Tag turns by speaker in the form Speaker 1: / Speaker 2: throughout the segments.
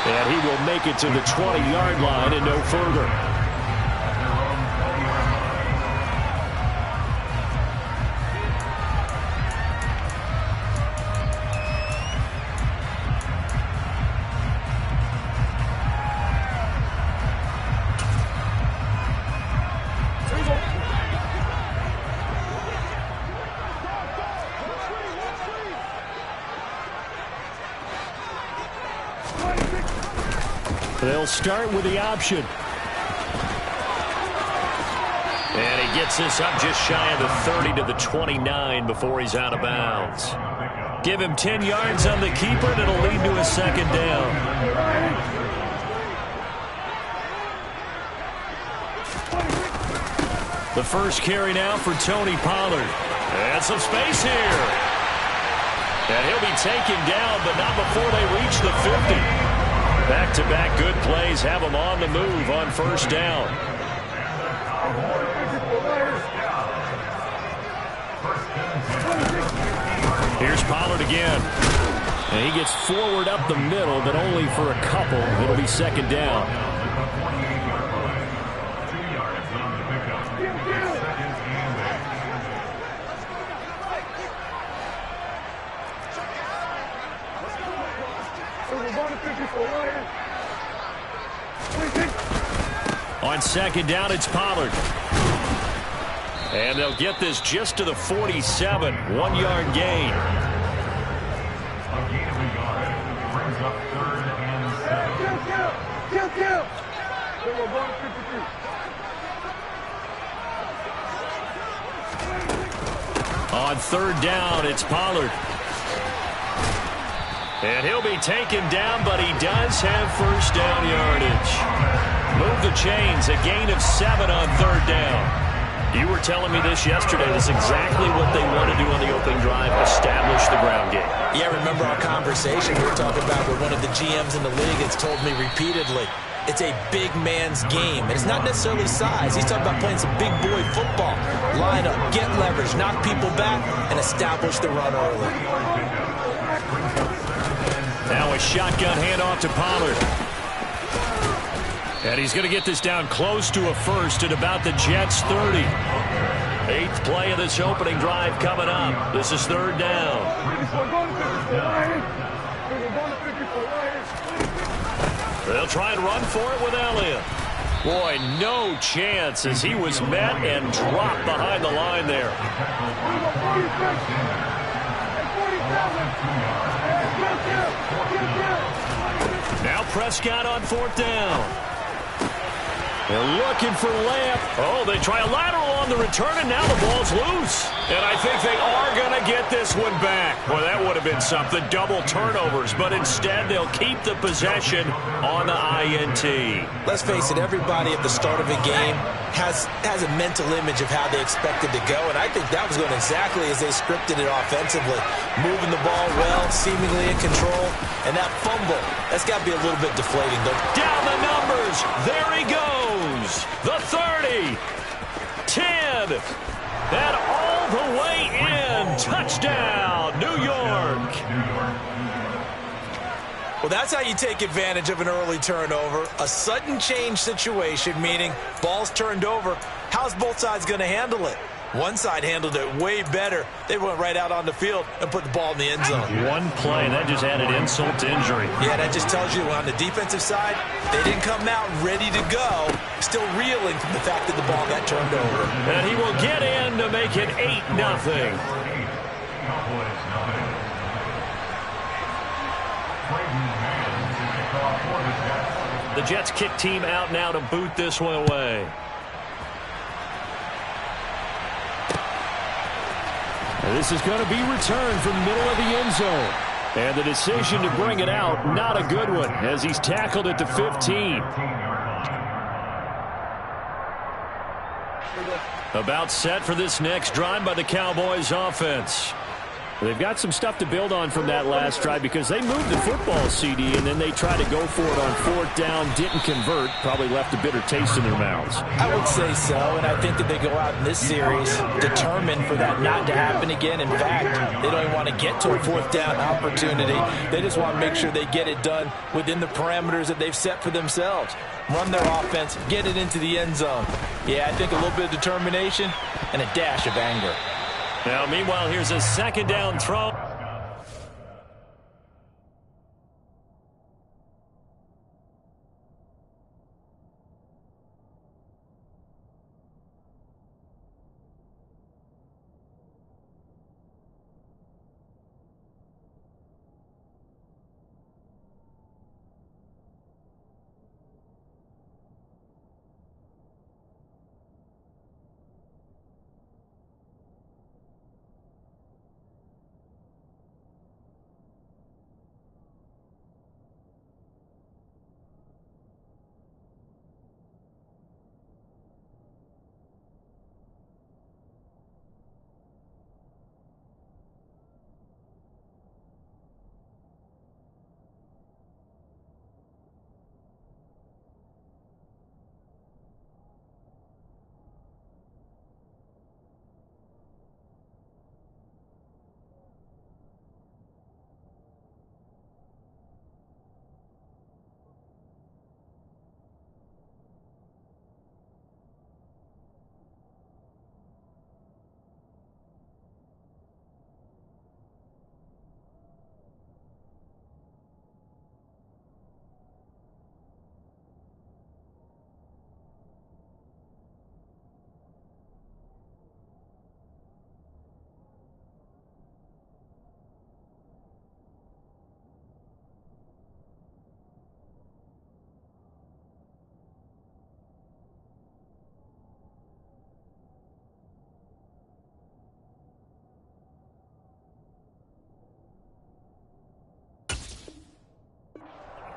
Speaker 1: And he will make it to the 20-yard line and no further. They'll start with the option. And he gets this up just shy of the 30 to the 29 before he's out of bounds. Give him 10 yards on the keeper, and it'll lead to a second down. The first carry now for Tony Pollard. And some space here. And he'll be taken down, but not before they reach the 50. Back-to-back good plays have him on the move on first down. Here's Pollard again. And he gets forward up the middle, but only for a couple. It'll be second down. On second down, it's Pollard. And they'll get this just to the 47. 1-yard gain. On third down, it's Pollard. And he'll be taken down, but he does have first down yardage. Move the chains, a gain of 7 on third down. You were telling me this yesterday. That's exactly what they want to do on the opening drive, establish the ground game.
Speaker 2: Yeah, remember our conversation we were talking about with one of the GMs in the league has told me repeatedly, it's a big man's game. And it's not necessarily size. He's talking about playing some big boy football. Line up, get leverage, knock people back, and establish the run early.
Speaker 1: Now a shotgun handoff to Pollard. And he's going to get this down close to a first at about the Jets' 30. 8th play of this opening drive coming up. This is third down. They'll try and run for it with Elliott. Boy, no chance as he was met and dropped behind the line there. Now Prescott on fourth down. They're looking for Lamp. Oh, they try a lateral on the return, and now the ball's loose. And I think they are going to get this one back. Boy, that would have been something. Double turnovers, but instead they'll keep the possession on the INT.
Speaker 2: Let's face it, everybody at the start of a game has a mental image of how they expect it to go, and I think that was going exactly as they scripted it offensively. Moving the ball well, seemingly in control, and that fumble, that's got to be a little bit deflating.
Speaker 1: Down the numbers. There he goes. The 30. 10. And all the way in. Touchdown, New York.
Speaker 2: Well, that's how you take advantage of an early turnover. A sudden change situation, meaning ball's turned over. How's both sides going to handle it? One side handled it way better. They went right out on the field and put the ball in the end zone.
Speaker 1: One play, that just added insult to injury.
Speaker 2: Yeah, that just tells you on the defensive side, they didn't come out ready to go, still reeling from the fact that the ball got turned over.
Speaker 1: And he will get in to make it 8-0. The Jets kick team out now to boot this one away. And this is going to be returned from the middle of the end zone. And the decision to bring it out, not a good one, as he's tackled at the 15. About set for this next drive by the Cowboys offense. They've got some stuff to build on from that last drive because they moved the football, CD, and then they tried to go for it on 4th down, didn't convert, probably left a bitter taste in their mouths.
Speaker 2: I would say so, and I think that they go out in this series determined for that not to happen again. In fact, they don't even want to get to a 4th down opportunity. They just want to make sure they get it done within the parameters that they've set for themselves. Run their offense, get it into the end zone. Yeah, I think a little bit of determination and a dash of anger.
Speaker 1: Now, meanwhile, here's a 2nd down throw.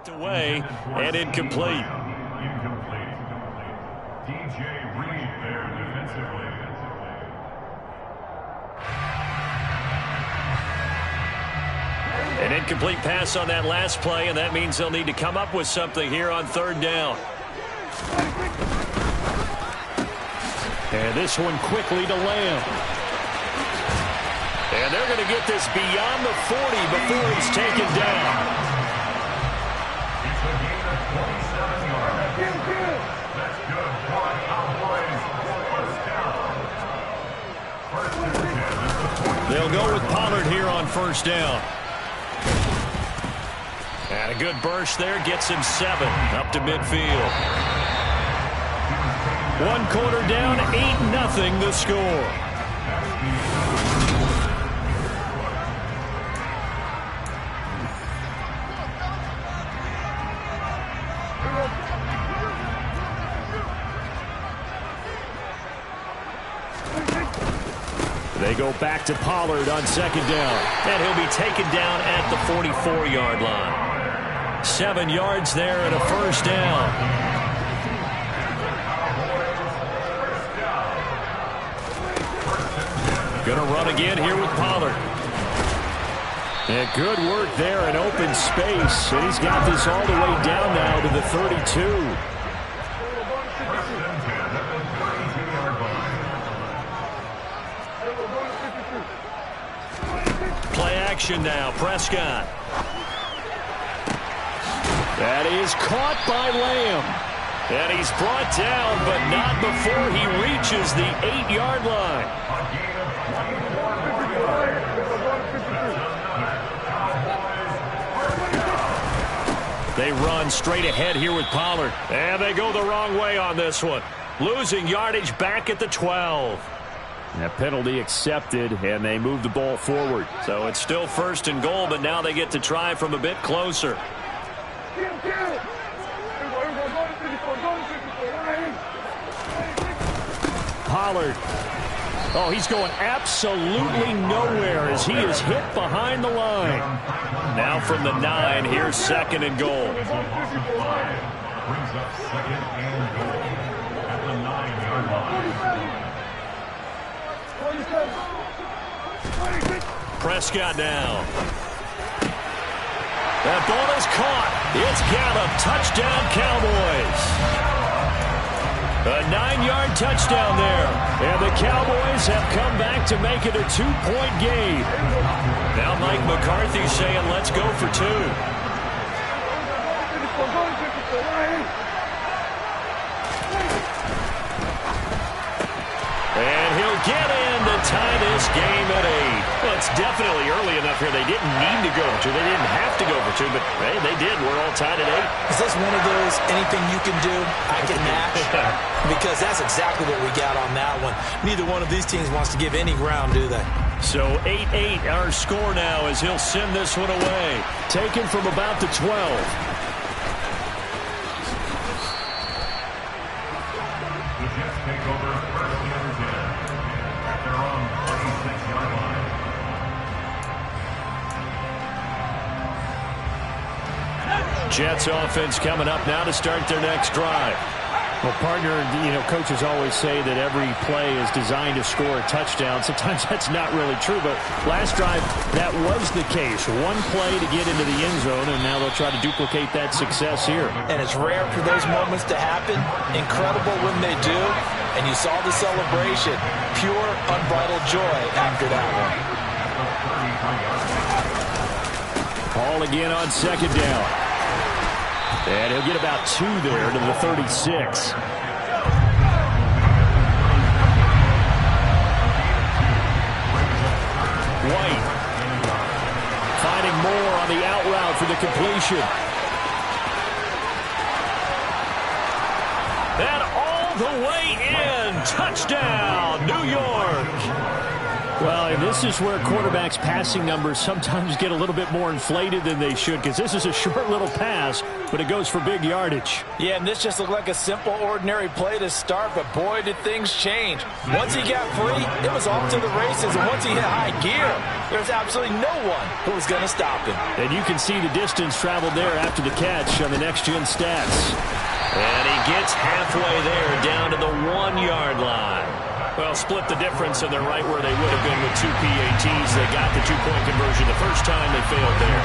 Speaker 1: Away and incomplete. DJ Reed there defensively. An incomplete pass on that last play, and that means they'll need to come up with something here on 3rd down. And this one quickly to Lamb. And they're going to get this beyond the 40 before he's taken down. They'll go with Pollard here on 1st down. And a good burst there gets him 7 up to midfield. 1 quarter down, 8-0 the score. They go back to Pollard on 2nd down. And he'll be taken down at the 44-yard line. 7 yards there and a 1st down. Gonna run again here with Pollard. And good work there in open space. And he's got this all the way down now to the 32. Now, Prescott. That is caught by Lamb. And he's brought down, but not before he reaches the 8-yard line. They run straight ahead here with Pollard. And they go the wrong way on this one. Losing yardage back at the 12. That penalty accepted, and they move the ball forward. So it's still 1st and goal, but now they get to try from a bit closer. Pollard. Oh, he's going absolutely nowhere as he is hit behind the line. Now from the 9, here's 2nd and goal. Brings up 2nd and goal at the 9-yard line. Prescott now. That ball is caught. It's Gallup. Touchdown, Cowboys. A 9-yard touchdown there. And the Cowboys have come back to make it a 2-point game. Now Mike McCarthy saying, let's go for 2. And he'll get in to tie this game at 8. Well, it's definitely early enough here. They didn't need to go for 2. They didn't have to go for 2, but hey, they did. We're all tied at 8.
Speaker 2: Is this one of those anything you can do, I can match? Because that's exactly what we got on that one. Neither one of these teams wants to give any ground, do they?
Speaker 1: So 8-8 our score now as he'll send this one away. Taken from about the 12. Jets offense coming up now to start their next drive.
Speaker 3: Well, partner, coaches always say that every play is designed to score a touchdown. Sometimes that's not really true, but last drive, that was the case. One play to get into the end zone, and now they'll try to duplicate that success here.
Speaker 2: And it's rare for those moments to happen. Incredible when they do. And you saw the celebration. Pure, unbridled joy after that one.
Speaker 1: Paul again on second down. And he'll get about 2 there to the 36. White finding more on the out route for the completion. And all the way in. Touchdown, New York.
Speaker 3: Well, and this is where quarterbacks' passing numbers sometimes get a little bit more inflated than they should, because this is a short little pass, but it goes for big yardage.
Speaker 2: Yeah, and this just looked like a simple, ordinary play to start, but boy, did things change. Once he got free, it was off to the races, and once he hit high gear, there's absolutely no one who was going to stop him.
Speaker 3: And you can see the distance traveled there after the catch on the next-gen stats.
Speaker 1: And he gets halfway there, down to the 1-yard line. Well, split the difference, and they're right where they would have been with 2 PATs. They got the 2-point conversion the first time. They failed there.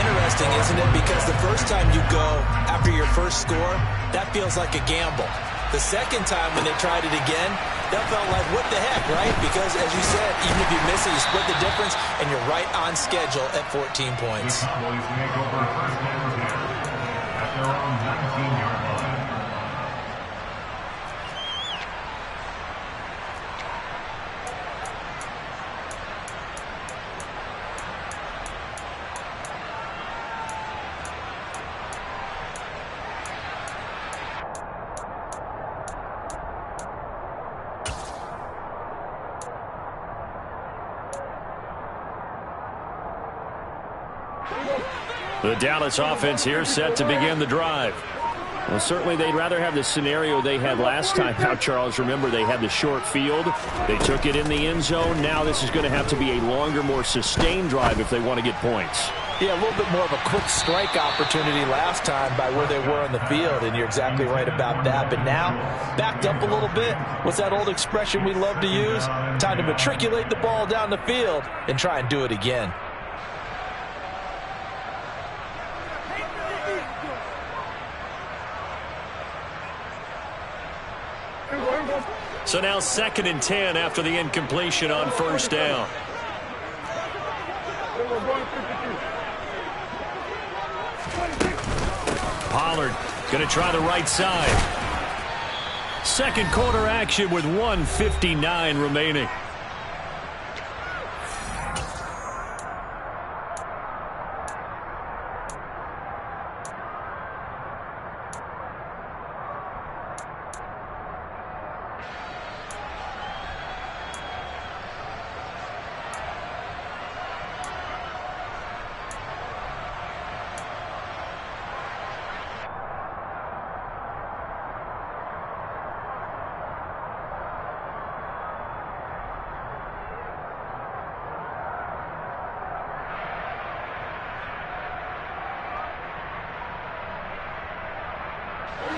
Speaker 2: Interesting, isn't it? Because the first time you go after your first score, that feels like a gamble. The second time when they tried it again, that felt like, what the heck, right? Because, as you said, even if you miss it, you split the difference, and you're right on schedule at 14 points.
Speaker 1: The Dallas offense here set to begin the drive.
Speaker 3: Well, certainly they'd rather have the scenario they had last time out, Charles. Remember, they had the short field. They took it in the end zone. Now this is going to have to be a longer, more sustained drive if they want to get points.
Speaker 2: Yeah, a little bit more of a quick strike opportunity last time by where they were on the field, and you're exactly right about that. But now, backed up a little bit. What's that old expression we love to use? Time to matriculate the ball down the field and try and do it again.
Speaker 1: So now 2nd and 10 after the incompletion on first down. Pollard going to try the right side. Second quarter action with 1:59 remaining.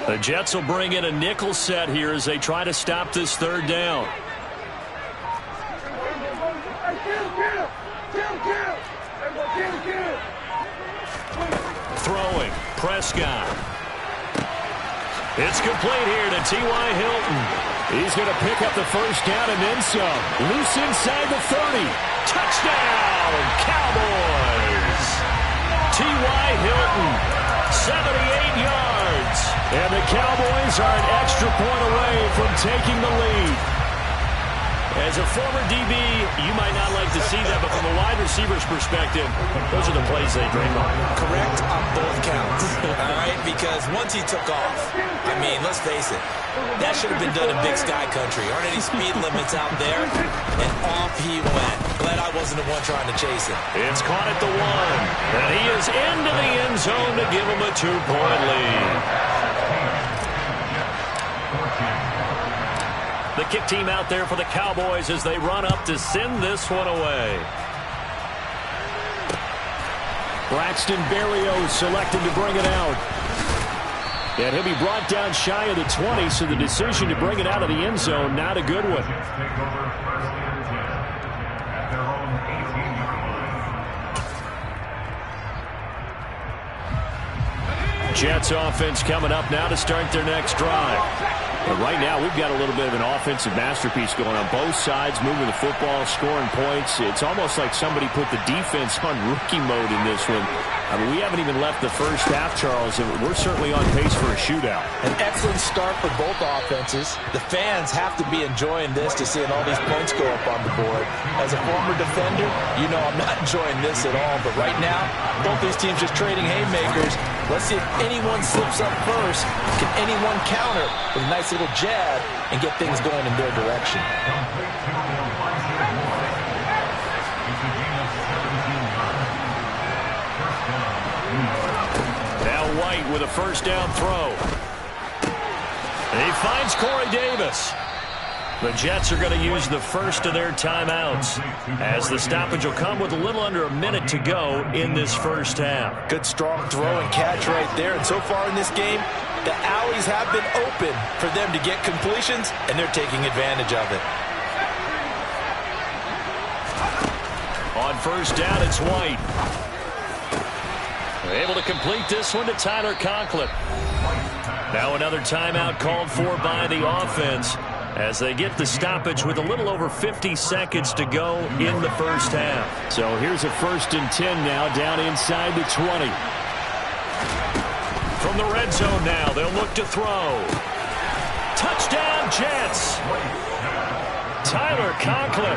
Speaker 1: The Jets will bring in a nickel set here as they try to stop this third down. throwing. Prescott. It's complete here to T.Y. Hilton.
Speaker 3: He's going to pick up the first down and then some. Loose inside the 30.
Speaker 1: Touchdown, Cowboys. T.Y. Hilton, 78 yards.
Speaker 3: And the Cowboys are an extra point away from taking the lead.
Speaker 1: As a former DB, you might not like to see that, but from a wide receiver's perspective, those are the plays they dream of.
Speaker 2: Correct on both counts, all right? Because once he took off, I mean, let's face it, that should have been done in Big Sky Country. Aren't any speed limits out there? And off he went. Glad I wasn't the one trying to chase him.
Speaker 1: It's caught at the 1, and he is into the end zone to give him a 2-point lead. The kick team out there for the Cowboys as they run up to send this one away.
Speaker 3: Braxton Berrios selected to bring it out. And he'll be brought down shy of the 20, so the decision to bring it out of the end zone, not a good one. Jets offense coming up now to start their next drive. But right now, we've got a little bit of an offensive masterpiece going on both sides, moving the football, scoring points. It's almost like somebody put the defense on rookie mode in this one. I mean, we haven't even left the first half, Charles, and we're certainly on pace for a shootout.
Speaker 2: An excellent start for both offenses. The fans have to be enjoying this to seeing all these points go up on the board. As a former defender, you know I'm not enjoying this at all. But right now, both these teams just trading haymakers. Let's see if anyone slips up first. Can anyone counter with a nice little jab and get things going in their direction?
Speaker 1: Now White with a first down throw. He finds Corey Davis. The Jets are going to use the first of their timeouts, as the stoppage will come with a little under a minute to go in this first half.
Speaker 2: Good strong throw and catch right there. And so far in this game, the alleys have been open for them to get completions, and they're taking advantage of it.
Speaker 1: On first down, it's White. Able to complete this one to Tyler Conklin. Now another timeout called for by the offense as they get the stoppage with a little over 50 seconds to go in the first half.
Speaker 3: So here's a 1st and 10 now down inside the 20.
Speaker 1: From the red zone now, they'll look to throw. Touchdown, Jets. Tyler Conklin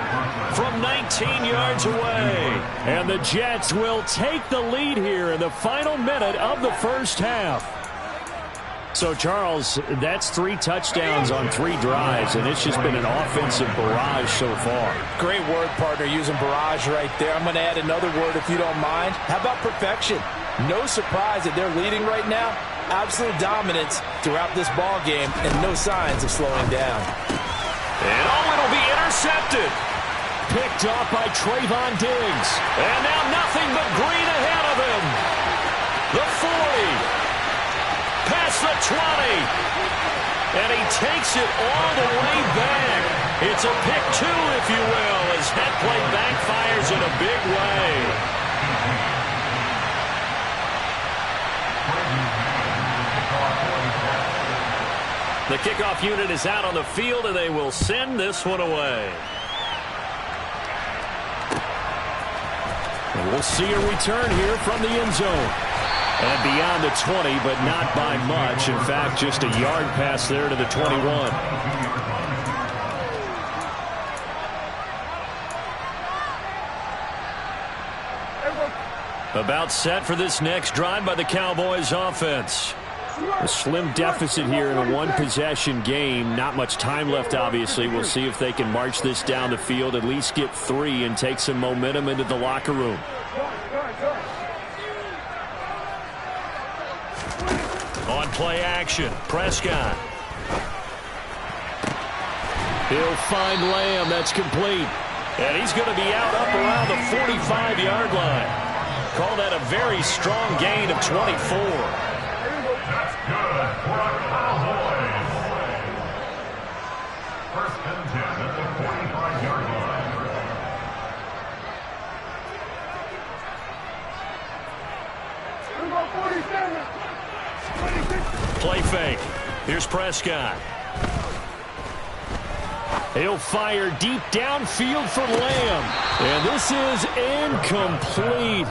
Speaker 1: from 19 yards away.
Speaker 3: And the Jets will take the lead here in the final minute of the first half. So, Charles, that's 3 touchdowns on 3 drives, and it's just been an offensive barrage so far.
Speaker 2: Great word, partner, using barrage right there. I'm going to add another word if you don't mind. How about perfection? No surprise that they're leading right now. Absolute dominance throughout this ball game and no signs of slowing down.
Speaker 1: And it'll be intercepted.
Speaker 3: Picked off by Trayvon Diggs.
Speaker 1: And now nothing but green ahead of him. The 40. Past the 20. And he takes it all the way back. It's a pick 2, if you will, as that play backfires in a big way. The kickoff unit is out on the field, and they will send this one away.
Speaker 3: And we'll see a return here from the end zone. And beyond the 20, but not by much. In fact, just a yard pass there to the 21. About set for this next drive by the Cowboys offense. A slim deficit here in a one-possession game. Not much time left, obviously. We'll see if they can march this down the field, at least get 3, and take some momentum into the locker room.
Speaker 1: On play action, Prescott.
Speaker 3: He'll find Lamb. That's complete.
Speaker 1: And he's going to be out up around the 45-yard line. Call that a very strong gain of 24.
Speaker 4: That's good for a Cowboys. 1st and 10 at the 45-yard line.
Speaker 1: Play fake. Here's Prescott. He'll fire deep downfield for Lamb. And this is incomplete.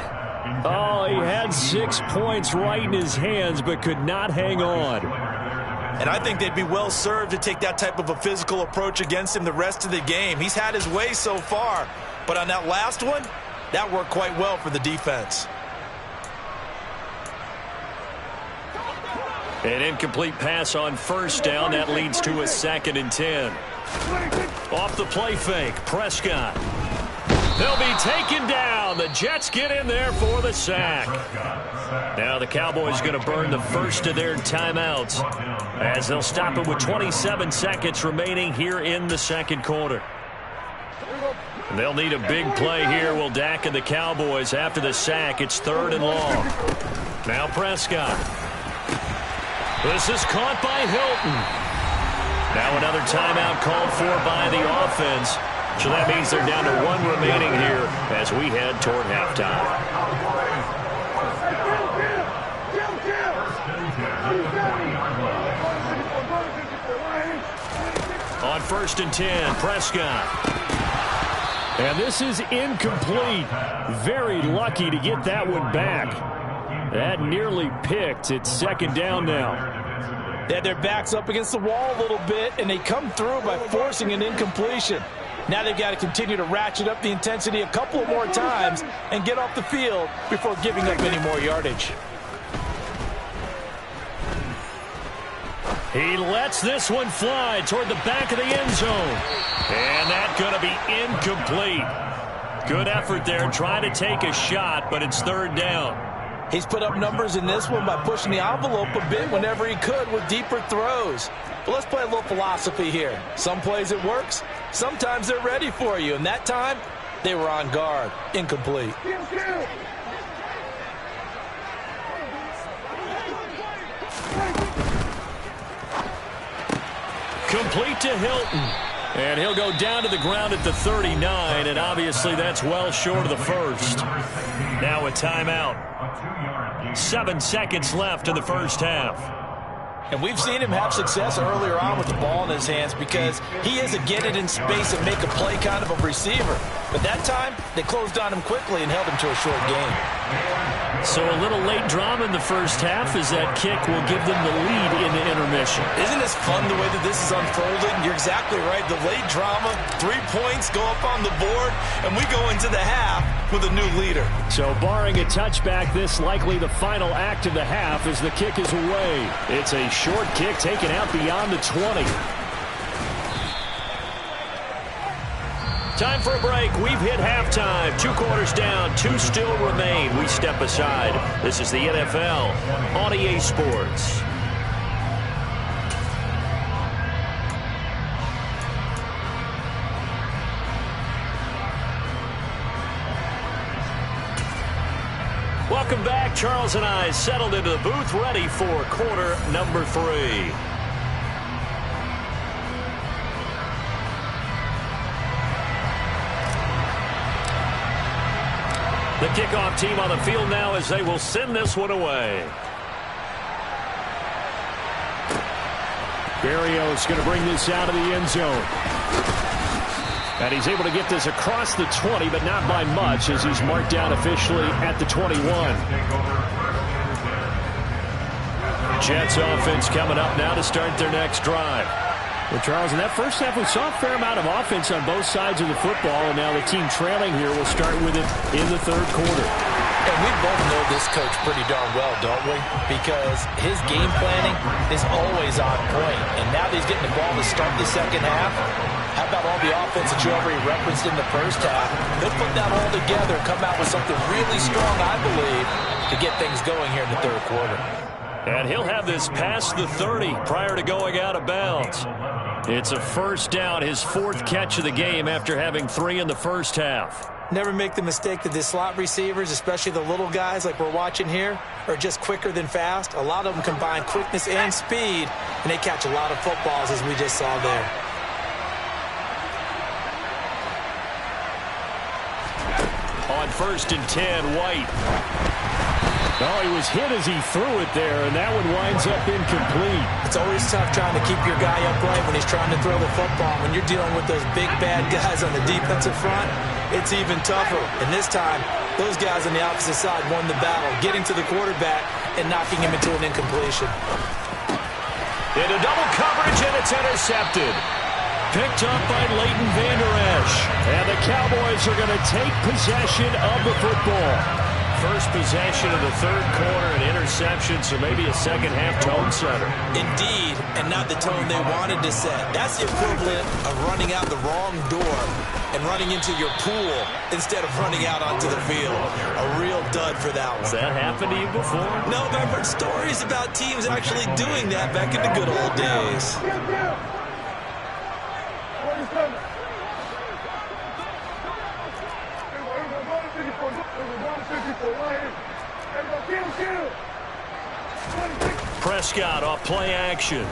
Speaker 1: Oh, he had 6 points right in his hands, but could not hang on.
Speaker 2: And I think they'd be well served to take that type of a physical approach against him the rest of the game. He's had his way so far. But on that last one, that worked quite well for the defense.
Speaker 1: An incomplete pass on first down. That leads to a 2nd and 10. Off the play fake, Prescott. They'll be taken down. The Jets get in there for the sack. Now the Cowboys going to burn the first of their timeouts as they'll stop it with 27 seconds remaining here in the second quarter. They'll need a big play here, will Dak and the Cowboys after the sack. It's 3rd and long. Now Prescott. This is caught by Hilton. Now another timeout called for by the offense. So that means they're down to 1 remaining here as we head toward halftime. On 1st and 10, Prescott. And this is incomplete. Very lucky to get that one back. That nearly picked. It's 2nd down now.
Speaker 2: They had their backs up against the wall a little bit, and they come through by forcing an incompletion. Now they've got to continue to ratchet up the intensity a couple of more times and get off the field before giving up any more yardage.
Speaker 1: He lets this one fly toward the back of the end zone. And that's going to be incomplete. Good effort there, trying to take a shot, but it's 3rd down.
Speaker 2: He's put up numbers in this one by pushing the envelope a bit whenever he could with deeper throws. But let's play a little philosophy here. Some plays it works. Sometimes they're ready for you. And that time, they were on guard. Incomplete.
Speaker 1: Complete to Hilton. And he'll go down to the ground at the 39, and obviously that's well short of the first. Now a timeout. 7 seconds left in the first half.
Speaker 2: And we've seen him have success earlier on with the ball in his hands because he is a get it in space and make a play kind of a receiver. But that time, they closed on him quickly and held him to a short game.
Speaker 1: So a little late drama in the first half as that kick will give them the lead in the intermission.
Speaker 2: Isn't this fun the way that this is unfolding? You're exactly right. The late drama, 3 points go up on the board, and we go into the half with a new leader.
Speaker 3: So barring a touchback, this likely the final act of the half as the kick is away. It's a short kick taken out beyond the 20.
Speaker 1: Time for a break. We've hit halftime. 2 quarters down. 2 still remain. We step aside. This is the NFL on EA Sports. Welcome back. Charles and I settled into the booth ready for quarter number 3. The kickoff team on the field now as they will send this one away.
Speaker 3: Berrios going to bring this out of the end zone. And he's able to get this across the 20, but not by much as he's marked down officially at the 21. Jets offense coming up now to start their next drive. Well, Charles, in that first half, we saw a fair amount of offense on both sides of the football, and now the team trailing here will start with it in the third quarter.
Speaker 2: And we both know this coach pretty darn well, don't we? Because his game planning is always on point. And now that he's getting the ball to start the second half, how about all the offense that you already referenced in the first half? He'll put that all together and come out with something really strong, I believe, to get things going here in the third quarter.
Speaker 1: And he'll have this past the 30 prior to going out of bounds. It's a first down, his 4th catch of the game after having 3 in the first half.
Speaker 2: Never make the mistake that the slot receivers, especially the little guys like we're watching here, are just quicker than fast. A lot of them combine quickness and speed, and they catch a lot of footballs, as we just saw there.
Speaker 1: On 1st and 10, White.
Speaker 3: Oh, he was hit as he threw it there, and that one winds up incomplete.
Speaker 2: It's always tough trying to keep your guy upright when he's trying to throw the football. When you're dealing with those big, bad guys on the defensive front, it's even tougher. And this time, those guys on the opposite side won the battle, getting to the quarterback and knocking him into an incompletion.
Speaker 1: Into double coverage, and it's intercepted. Picked up by Leighton Vander Esch. And the Cowboys are going to take possession of the football. First possession of the third quarter, an interception, so maybe a second-half tone setter.
Speaker 2: Indeed, and not the tone they wanted to set. That's the equivalent of running out the wrong door and running into your pool instead of running out onto the field. A real dud for that one.
Speaker 1: Has that happened to you before?
Speaker 2: No, but I've heard stories about teams actually doing that back in the good old days.
Speaker 1: Prescott off play action.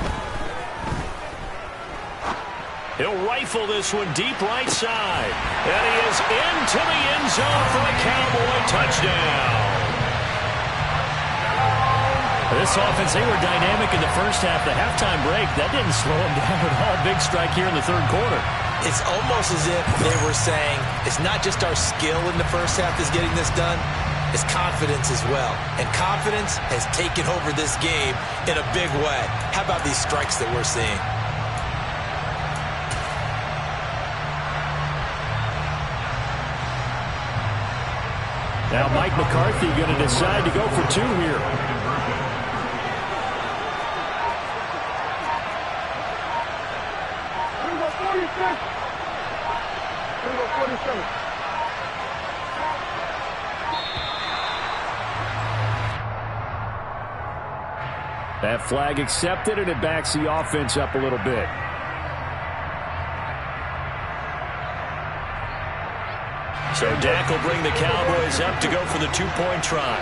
Speaker 1: He'll rifle this one deep right side. And he is into the end zone for a Cowboy touchdown. This offense, they were dynamic in the first half. The halftime break, that didn't slow them down at all. Big strike here in the third quarter.
Speaker 2: It's almost as if they were saying, it's not just our skill in the first half that's getting this done, it's confidence as well. And confidence has taken over this game in a big way. How about these strikes that we're seeing?
Speaker 3: Now Mike McCarthy going to decide to go for two here. That flag accepted, and it backs the offense up a little bit.
Speaker 1: So Dak will bring the Cowboys up to go for the two-point try.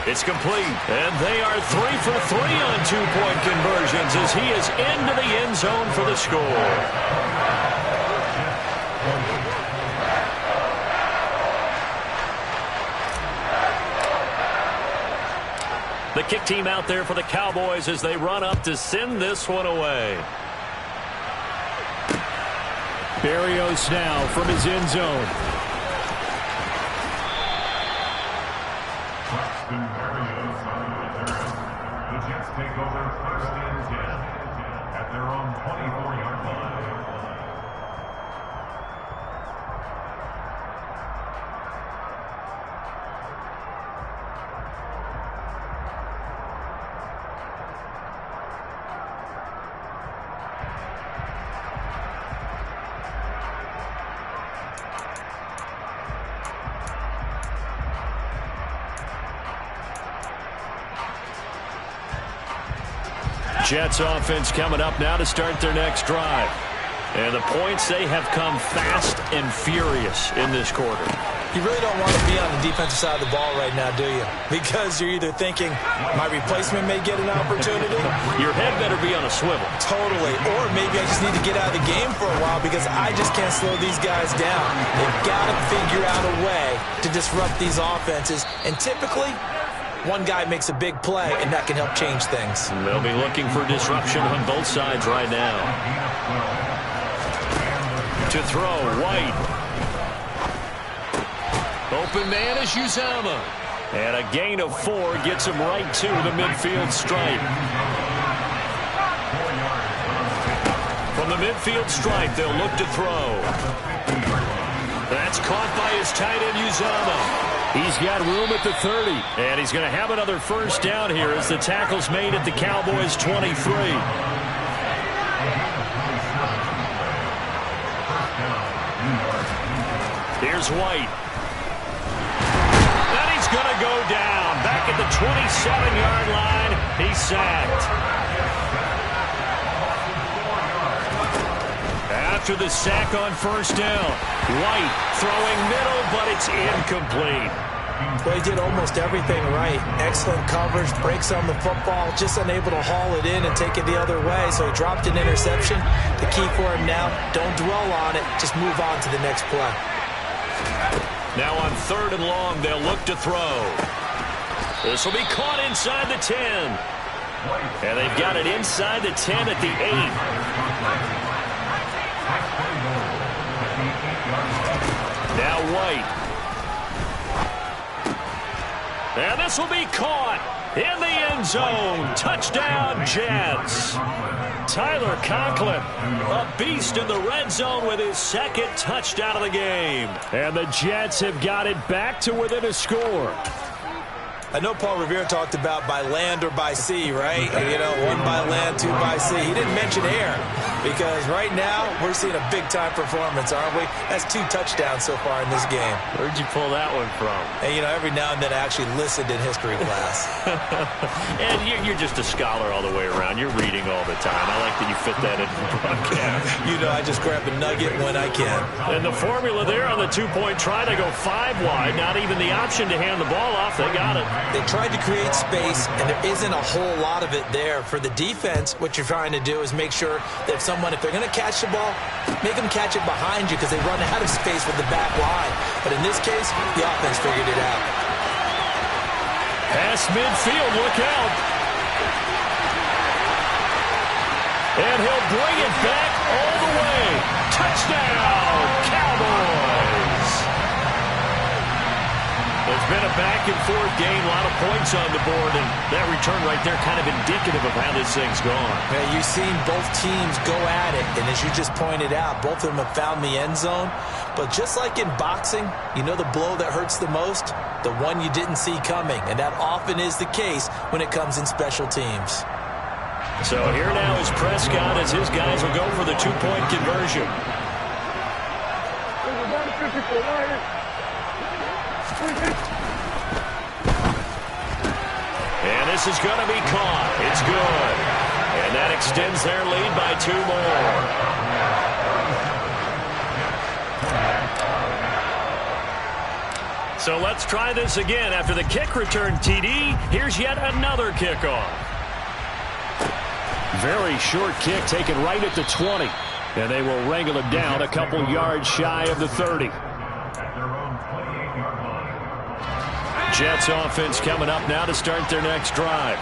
Speaker 1: It's complete, and they are 3 for 3 on two-point conversions as he is into the end zone for the score. The kick team out there for the Cowboys as they run up to send this one away.
Speaker 3: Berrios now from his end zone.
Speaker 4: The Jets take over first and 10 at their own 24-yard line.
Speaker 1: Jets offense coming up now to start their next drive. And the points, they have come fast and furious in this quarter.
Speaker 2: You really don't want to be on the defensive side of the ball right now, do you? Because you're either thinking, my replacement may get an opportunity.
Speaker 1: Your head better be on a swivel.
Speaker 2: Totally. Or maybe I just need to get out of the game for a while because I just can't slow these guys down. They've got to figure out a way to disrupt these offenses. And typically, one guy makes a big play, and that can help change things.
Speaker 1: They'll be looking for disruption on both sides right now. To throw, White. Open man is Uzama. And a gain of 4 gets him right to the midfield stripe. From the midfield stripe, they'll look to throw. That's caught by his tight end, Uzama.
Speaker 3: He's got room at the 30.
Speaker 1: And he's going to have another first down here as the tackle's made at the Cowboys' 23. Here's White. And he's going to go down. Back at the 27-yard line. He's sacked. After the sack on first down, White throwing middle, but it's incomplete.
Speaker 2: Well, he did almost everything right. Excellent coverage, breaks on the football, just unable to haul it in and take it the other way. So he dropped an interception. The key for him now, don't dwell on it. Just move on to the next play.
Speaker 1: Now on 3rd and long, they'll look to throw. This will be caught inside the 10. And they've got it inside the 10 at the 8. Now White. And this will be caught in the end zone. Touchdown, Jets. Tyler Conklin, a beast in the red zone with his 2nd touchdown of the game.
Speaker 3: And the Jets have got it back to within a score.
Speaker 2: I know Paul Revere talked about by land or by sea, right? You know, 1 by land, 2 by sea. He didn't mention air because right now we're seeing a big-time performance, aren't we? That's 2 touchdowns so far in this game.
Speaker 1: Where'd you pull that one from?
Speaker 2: And, you know, every now and then I actually listened in history class.
Speaker 1: And you're just a scholar all the way around. You're reading all the time. I like that you fit that in the broadcast.
Speaker 2: You know, I just grab a nugget when I can.
Speaker 1: And the formula there on the 2-point try, they go 5 wide. Not even the option to hand the ball off. They got it.
Speaker 2: They tried to create space, and there isn't a whole lot of it there. For the defense, what you're trying to do is make sure that if they're going to catch the ball, make them catch it behind you because they run out of space with the back line. But in this case, the offense figured it out.
Speaker 1: Pass midfield, look out. And he'll bring it back all the way. Touchdown, Cowboys. It's been a back-and-forth game, a lot of points on the board, and that return right there kind of indicative of how this thing's gone.
Speaker 2: Yeah, you've seen both teams go at it, and as you just pointed out, both of them have found the end zone. But just like in boxing, you know the blow that hurts the most? The one you didn't see coming, and that often is the case when it comes in special teams.
Speaker 1: So here now is Prescott as his guys will go for the 2-point conversion. And this is going to be caught. It's good. And that extends their lead by 2 more. So let's try this again. After the kick return TD, here's yet another kickoff.
Speaker 3: Very short kick taken right at the 20. And they will wrangle it down a couple yards shy of the 30. Jets offense coming up now to start their next drive.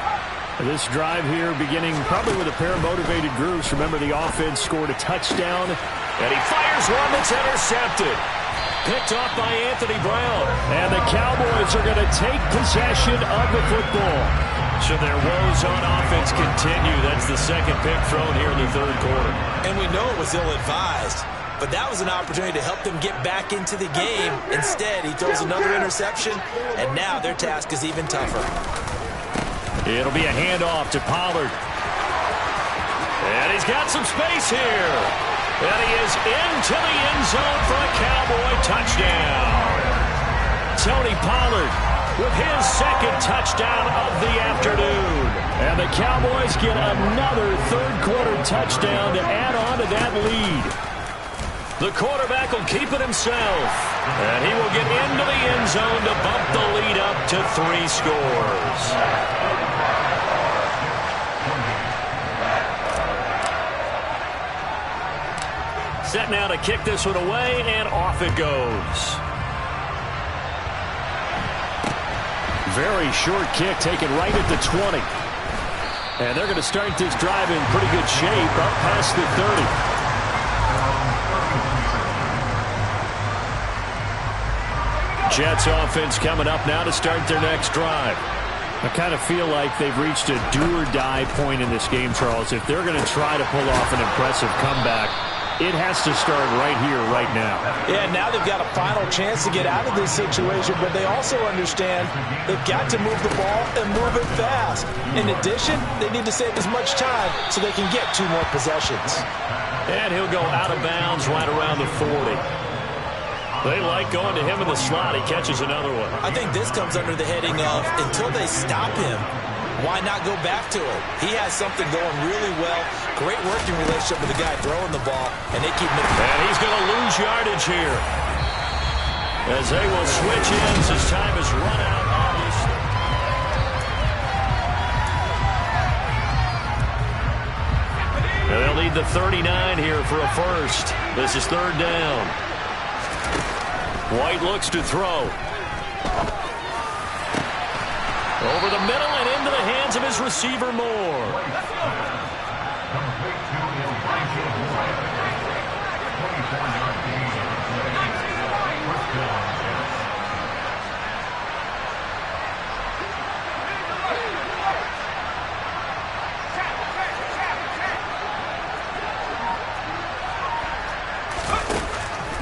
Speaker 3: This drive here beginning probably with a pair of motivated groups. Remember, the offense scored a touchdown.
Speaker 1: And he fires one that's intercepted. Picked off by Anthony Brown.
Speaker 3: And the Cowboys are going to take possession of the football.
Speaker 1: So their woes on offense continue. That's the 2nd pick thrown here in the 3rd quarter.
Speaker 2: And we know it was ill-advised. But that was an opportunity to help them get back into the game. Instead, he throws another interception, and now their task is even tougher.
Speaker 1: It'll be a handoff to Pollard. And he's got some space here. And he is into the end zone for a Cowboy touchdown. Tony Pollard with his 2nd touchdown of the afternoon.
Speaker 3: And the Cowboys get another 3rd quarter touchdown to add on to that lead.
Speaker 1: The quarterback will keep it himself. And he will get into the end zone to bump the lead up to 3 scores. Set now to kick this one away, and off it goes.
Speaker 3: Very short kick taken right at the 20. And they're going to start this drive in pretty good shape up past the 30. Jets offense coming up now to start their next drive. I kind of feel like they've reached a do-or-die point in this game, Charles. If they're going to try to pull off an impressive comeback, it has to start right here, right now.
Speaker 2: Yeah, now they've got a final chance to get out of this situation, but they also understand they've got to move the ball and move it fast. In addition, they need to save as much time so they can get 2 more possessions.
Speaker 1: And he'll go out of bounds right around the 40. They like going to him in the slot. He catches another one.
Speaker 2: I think this comes under the heading of until they stop him, why not go back to it? He has something going really well. Great working relationship with the guy throwing the ball, and they keep moving.
Speaker 1: And he's going to lose yardage here. as they will switch ends as time is run out on this. And they'll need the 39 here for a first. This is third down. White looks to throw. Over the middle and into the hands of his receiver Moore.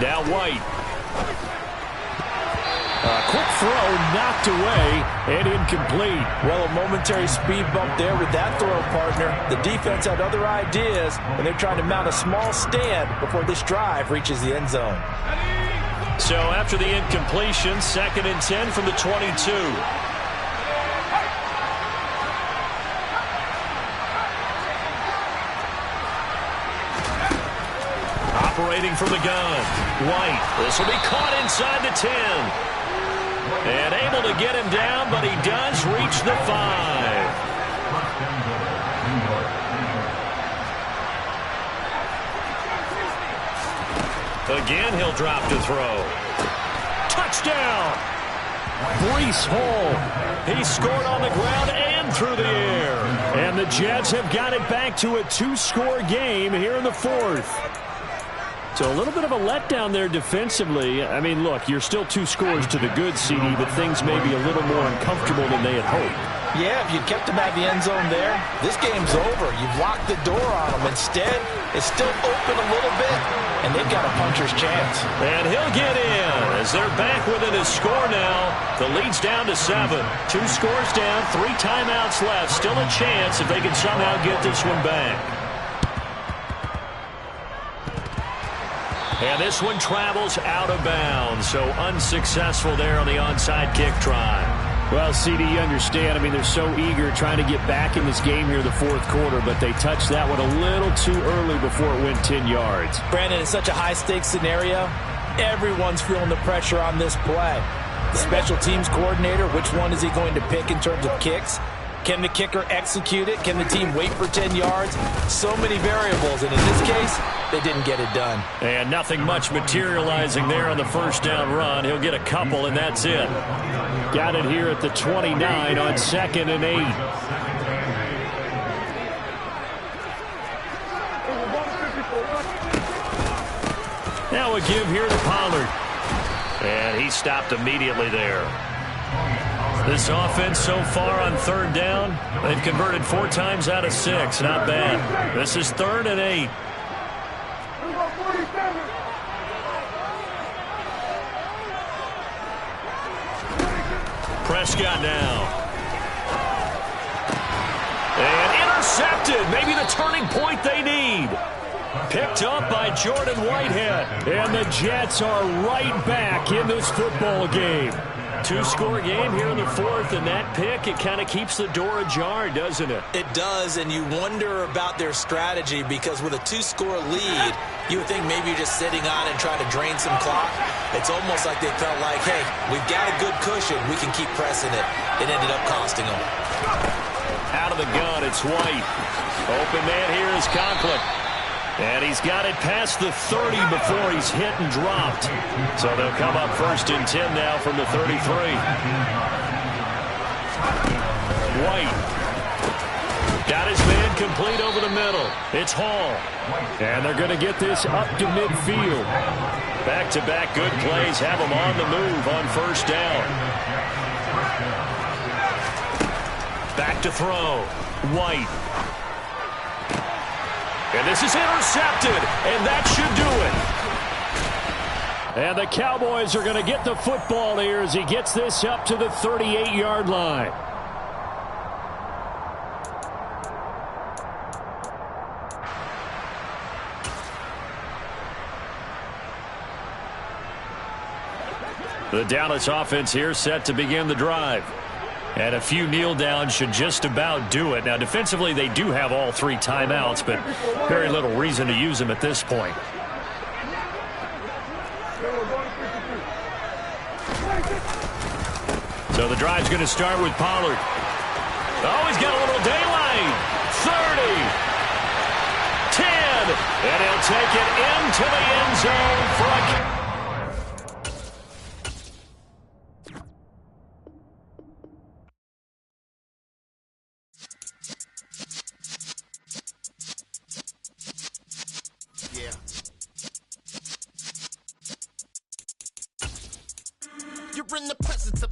Speaker 1: Now White.
Speaker 3: A quick throw knocked away and incomplete.
Speaker 2: Well, a momentary speed bump there with that throw, partner. The defense had other ideas, and they're trying to mount a small stand before this drive reaches the end zone.
Speaker 1: So after the incompletion, 2nd and 10 from the 22. Operating from the gun. White. This will be caught inside the 10. And able to get him down, but he does reach the 5. Again, he'll drop to throw. Touchdown!
Speaker 3: Breece Hall.
Speaker 1: He scored on the ground and through the air.
Speaker 3: And the Jets have got it back to a 2-score game here in the 4th. So a little bit of a letdown there defensively. I mean, look, you're still 2 scores to the good, CD, but things may be a little more uncomfortable than they had hoped.
Speaker 2: Yeah, if you'd kept them at the end zone there, this game's over. You've locked the door on them. Instead, it's still open a little bit, and they've got a puncher's chance.
Speaker 1: And he'll get in as they're back within a score now. The lead's down to 7. 2 scores down, 3 timeouts left. Still a chance if they can somehow get this one back. And this one travels out of bounds, so unsuccessful there on the onside kick try.
Speaker 3: Well, CD, you understand. I mean, they're so eager trying to get back in this game here the 4th quarter, but they touched that one a little too early before it went 10 yards.
Speaker 2: Brandon, it's such a high-stakes scenario. Everyone's feeling the pressure on this play. The special teams coordinator, which one is he going to pick in terms of kicks? Can the kicker execute it? Can the team wait for 10 yards? So many variables, and in this case, they didn't get it done.
Speaker 1: And nothing much materializing there on the first down run. He'll get a couple, and that's it.
Speaker 3: Got it here at the 29 on 2nd and 8.
Speaker 1: Now a give here to Pollard. And he stopped immediately there. This offense so far on 3rd down, they've converted 4 times out of 6. Not bad. This is 3rd and 8. Prescott now. And intercepted. Maybe the turning point they need. Picked up by Jordan Whitehead.
Speaker 3: And the Jets are right back in this football game.
Speaker 1: 2-score game here in the 4th, and that pick, it kind of keeps the door ajar, doesn't it?
Speaker 2: It does, and you wonder about their strategy because with a 2-score lead, you would think maybe you're just sitting on and trying to drain some clock. It's almost like they felt like, hey, we've got a good cushion. We can keep pressing it. It ended up costing them.
Speaker 1: Out of the gun, it's White. Open man here is Conklin. And he's got it past the 30 before he's hit and dropped. So they'll come up 1st and 10 now from the 33. White. Got his man complete over the middle. It's Hall.
Speaker 3: And they're going to get this up to midfield.
Speaker 1: Back-to-back good plays have them on the move on 1st down. Back to throw. White. And this is intercepted, and that should do it.
Speaker 3: And the Cowboys are going to get the football here as he gets this up to the 38-yard line.
Speaker 1: The Dallas offense here set to begin the drive. And a few kneel downs should just about do it. Now, defensively, they do have all 3 timeouts, but very little reason to use them at this point. So the drive's going to start with Pollard. Oh, he's got a little daylight. 30. 10. And he'll take it into the end zone for a...
Speaker 5: You're in the presence of